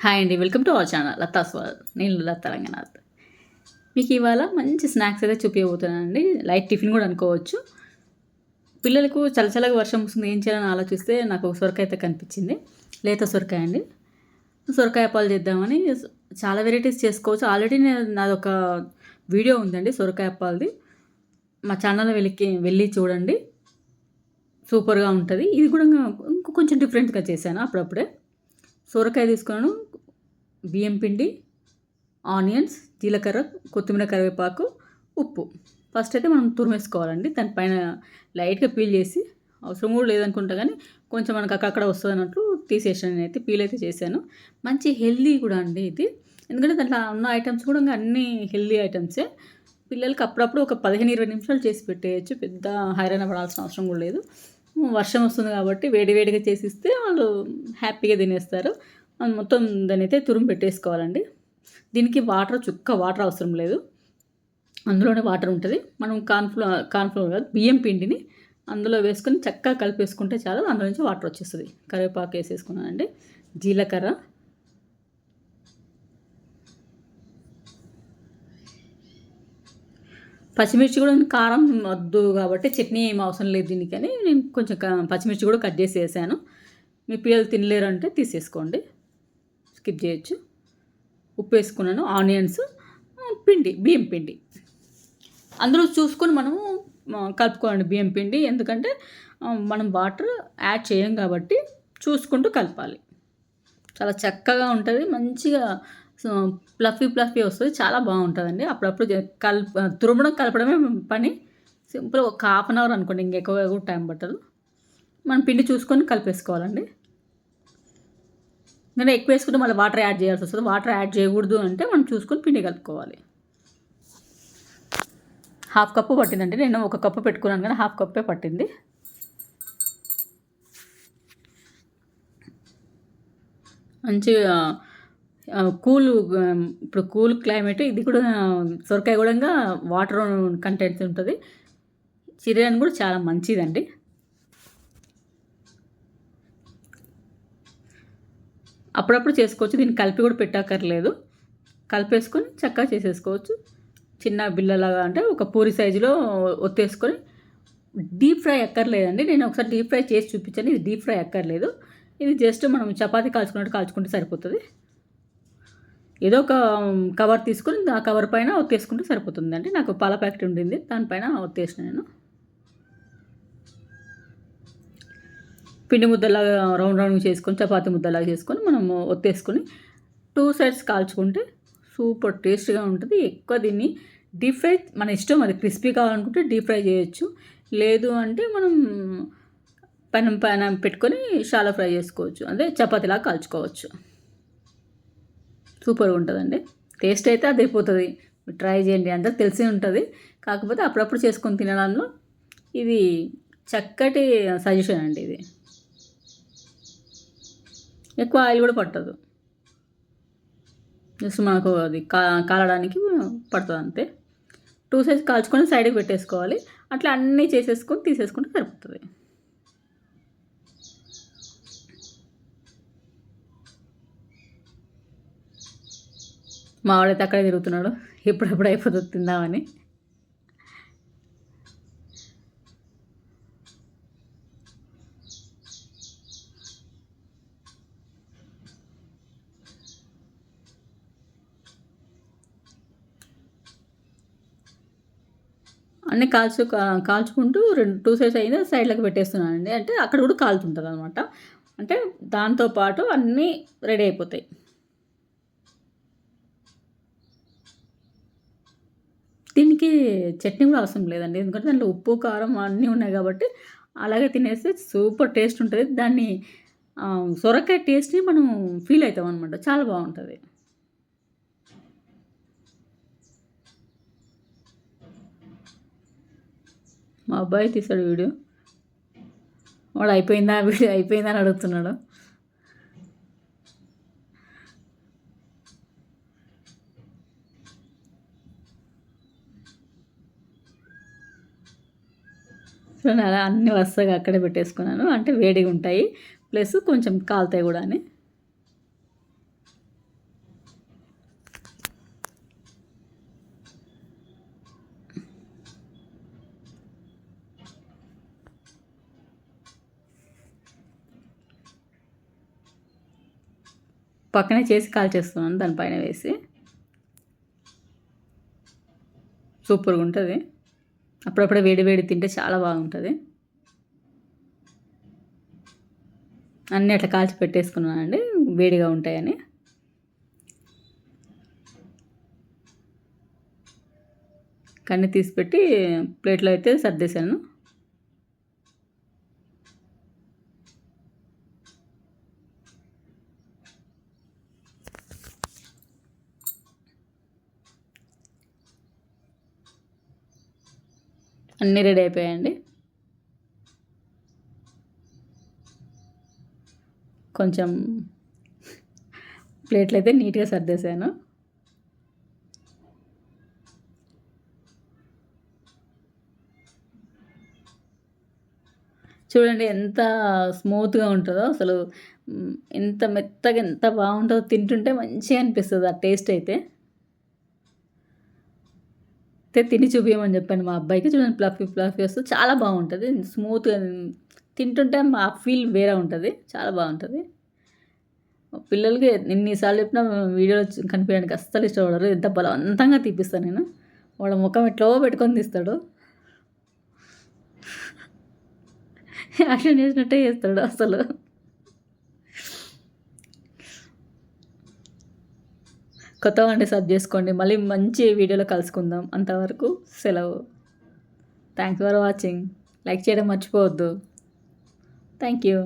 Hi అండి, welcome to our channel Latha's world. నేను లతా రంగనాథ్. మీకు ఇవాళ మంచి స్నాక్స్ అయితే చూపించబోతున్నానండి. లైట్ టిఫిన్ కూడా అనుకోవచ్చు. పిల్లలకు చల్లచల్లగా వర్షం వస్తుంది, ఏం చేయాలని ఆలోచిస్తే నాకు ఒక సొరకాయ అయితే కనిపించింది. లేత సొరకాయ అండి. సొరకాయ అప్పాలు చేద్దామని చాలా వెరైటీస్ చేసుకోవచ్చు. ఆల్రెడీ నాదొక వీడియో ఉందండి సొరకాయ అప్పాలది. మా ఛానల్లో వెళ్ళి చూడండి, సూపర్గా ఉంటుంది. ఇది కూడా ఇంకో కొంచెం డిఫరెంట్గా చేశాను. అప్పుడప్పుడే సొరకాయ తీసుకున్నాను, బియ్యం పిండి, ఆనియన్స్, జీలకర్ర, కొత్తిమీర, కరివేపాకు, ఉప్పు. ఫస్ట్ అయితే మనం తురిమేసుకోవాలండి. దానిపైన లైట్గా పీల్ చేసి, అవసరం కూడా లేదనుకుంటా కానీ కొంచెం మనకు అక్కడక్కడ వస్తుంది అన్నట్లు తీసేసాను. నేనైతే పీల్ అయితే చేశాను. మంచి హెల్దీ కూడా అండి ఇది, ఎందుకంటే దాంట్లో ఉన్న ఐటమ్స్ కూడా అన్నీ హెల్దీ ఐటమ్సే. పిల్లలకి అప్పుడప్పుడు ఒక 15-20 నిమిషాలు చేసి పెట్టేయచ్చు. పెద్ద హైరాణ పడాల్సిన అవసరం కూడా లేదు. వర్షం వస్తుంది కాబట్టి వేడివేడిగా చేసిస్తే వాళ్ళు హ్యాపీగా తినేస్తారు. మొత్తం దాన్ని అయితే తురుము పెట్టేసుకోవాలండి. దీనికి చుక్క వాటర్ అవసరం లేదు, అందులోనే వాటర్ ఉంటుంది. మనం కార్న్ఫ్లోర్ కాదు, బియ్యం పిండిని అందులో వేసుకొని చక్కగా కలిపేసుకుంటే చాలు, అందులో నుంచి వాటర్ వచ్చేస్తుంది. కరివేపాకు వేసేసుకున్నానండి, జీలకర్ర, పచ్చిమిర్చి కూడా కారం వద్దు కాబట్టి చట్నీ ఏం అవసరం లేదు దీనికి, అని నేను కొంచెం పచ్చిమిర్చి కూడా కట్ చేసి వేసాను. మీ పిల్లలు తినలేరు అంటే తీసేసుకోండి, స్కిప్ చేయొచ్చు. ఉప్పు వేసుకున్నాను, ఆనియన్స్, బియ్యం పిండి అందులో చూసుకొని మనము కలుపుకోండి బియ్యం పిండి. ఎందుకంటే మనం వాటర్ యాడ్ చేయం కాబట్టి చూసుకుంటూ కలపాలి. చాలా చక్కగా ఉంటుంది, మంచిగా ఫ్లఫీ వస్తుంది, చాలా బాగుంటుందండి. అప్పుడప్పుడు కలపడమే పని. సింపుల్ ఒక ½ అవర్ అనుకోండి, ఇంకెక్కువ కూడా టైం పట్టదు. మనం పిండి చూసుకొని కలిపేసుకోవాలండి. నేను ఎక్కువ వేసుకుంటే మళ్ళీ వాటర్ యాడ్ చేయాల్సి వస్తుంది. వాటర్ యాడ్ చేయకూడదు అంటే మనం చూసుకొని పిండి కలుపుకోవాలి. ½ కప్పు పట్టిందండి. నేను 1 కప్పు పెట్టుకున్నాను కానీ ½ కప్పే పట్టింది. మంచిగా ఇప్పుడు కూల్ క్లైమేట్, ఇది కూడా సొరకాయ కూడా వాటర్ కంటెంట్స్ ఉంటుంది. శరీరానికి కూడా చాలా మంచిదండి. అప్పుడప్పుడు చేసుకోవచ్చు, దీన్ని కలిపి కూడా పెట్టక్కర్లేదు. కలిపేసుకొని చక్కగా చేసేసుకోవచ్చు. చిన్న బిల్లలాగా అంటే ఒక పూరి సైజులో ఒత్తేసుకొని, డీప్ ఫ్రై అక్కర్లేదండి. నేను ఒకసారి డీప్ ఫ్రై చేసి చూపించాను, ఇది డీప్ ఫ్రై అక్కర్లేదు. ఇది జస్ట్ మనం చపాతీ కాల్చుకుంటే సరిపోతుంది. ఏదో ఒక కవర్ తీసుకొని ఆ కవర్ పైన ఒత్తేసుకుంటే సరిపోతుందండి. నాకు పాల ప్యాకెట్ ఉండింది, దానిపైన ఒత్తేసిన నేను. పిండి ముద్దలాగా రౌండ్ చేసుకొని, చపాతీ ముద్దలాగా చేసుకొని మనం ఒత్తేసుకొని 2 సైడ్స్ కాల్చుకుంటే సూపర్ టేస్ట్గా ఉంటుంది. ఎక్కువ దీన్ని డీప్ ఫ్రై మన ఇష్టం, అది క్రిస్పీ కావాలనుకుంటే డీప్ ఫ్రై చేయొచ్చు. లేదు అంటే మనం పైన పెట్టుకొని షాలో ఫ్రై చేసుకోవచ్చు, అదే చపాతీలాగా కాల్చుకోవచ్చు. సూపర్గా ఉంటుందండి. టేస్ట్ అయితే అదైపోతుంది. ట్రై చేయండి, అందరికి తెలిసి ఉంటుంది. కాకపోతే అప్పుడప్పుడు చేసుకొని తినడంలో ఇది చక్కటి సజెషన్ అండి. ఇది ఎక్కువ ఆయిల్ కూడా పట్టదు, జస్ట్ మనకు అది కాలడానికి పడుతుంది అంతే. 2 సైడ్స్ కాల్చుకొని సైడ్కి పెట్టేసుకోవాలి. అట్లా అన్నీ చేసేసుకొని తీసేసుకుంటే సరిపోతుంది. మా వాడైతే అక్కడే తిరుగుతున్నాడు, ఎప్పుడెప్పుడు అయిపోతుంది తిందామని. అన్నీ కాల్చుకుంటూ 2 సైడ్స్ అయినా సైడ్లోకి పెట్టేస్తున్నానండి. అంటే అక్కడ కూడా కాలుతుంటుంది అనమాట. అంటే దాంతోపాటు అన్నీ రెడీ అయిపోతాయి. దీనికి చట్నీ కూడా అవసరం లేదండి, ఎందుకంటే దాంట్లో ఉప్పు, కారం అన్నీ ఉన్నాయి కాబట్టి అలాగే తినేస్తే సూపర్ టేస్ట్ ఉంటుంది. దాన్ని సొరకాయ టేస్ట్ని మనం ఫీల్ అవుతాం అనమాట, చాలా బాగుంటుంది. మా అబ్బాయి తీసాడు వీడియో, వాడు వీడియో అయిపోయిందా అని అడుగుతున్నాడు. సో నేను అలా అన్ని వరుసగా అక్కడే పెట్టేసుకున్నాను, అంటే వేడిగా ఉంటాయి ప్లస్ కొంచెం కాలుతాయి కూడా అని. పక్కనే చేసి కాల్చేస్తున్నాను దానిపైన వేసి. సూపర్గా ఉంటుంది. అప్పుడప్పుడే వేడి వేడి తింటే చాలా బాగుంటుంది. అన్నీ అట్లా కాల్చి పెట్టేసుకున్నానండి వేడిగా ఉంటాయని. కన్నీ తీసి పెట్టి ప్లేట్లో అయితే సర్దేశాను. అన్నీ రెడీ అయిపోయాయండి. కొంచెం ప్లేట్లు అయితే నీట్గా సర్దేశాను. చూడండి ఎంత స్మూత్గా ఉంటుందో అసలు. ఎంత మెత్తగా ఎంత బాగుంటుందో, తింటుంటే మంచిగా అనిపిస్తుంది ఆ టేస్ట్ అయితే. తిని చూపించమని చెప్పాను మా అబ్బాయికి. చూడండి ఫ్లఫీ ఫ్లఫీ వస్తుంది, చాలా బాగుంటుంది. స్మూత్గా తింటుంటే ఆ ఫీల్ వేరే ఉంటుంది, చాలా బాగుంటుంది. పిల్లలకి ఎన్నిసార్లు చెప్పినా వీడియోలో కనిపించడానికి అస్సలు ఇష్టపడరు. ఎంత బలవంతంగా తీపిస్తాను నేను. వాడు ముఖం ఎట్లో పెట్టుకొని తీస్తాడు, యాక్షన్ చేసినట్టే చేస్తాడు అసలు. కొత్త వండి సబ్ చేసుకోండి. మళ్ళీ మంచి వీడియోలో కలుసుకుందాం. అంతవరకు సెలవు. Thanks for watching. లైక్ చేయడం మర్చిపోవద్దు. Thank you.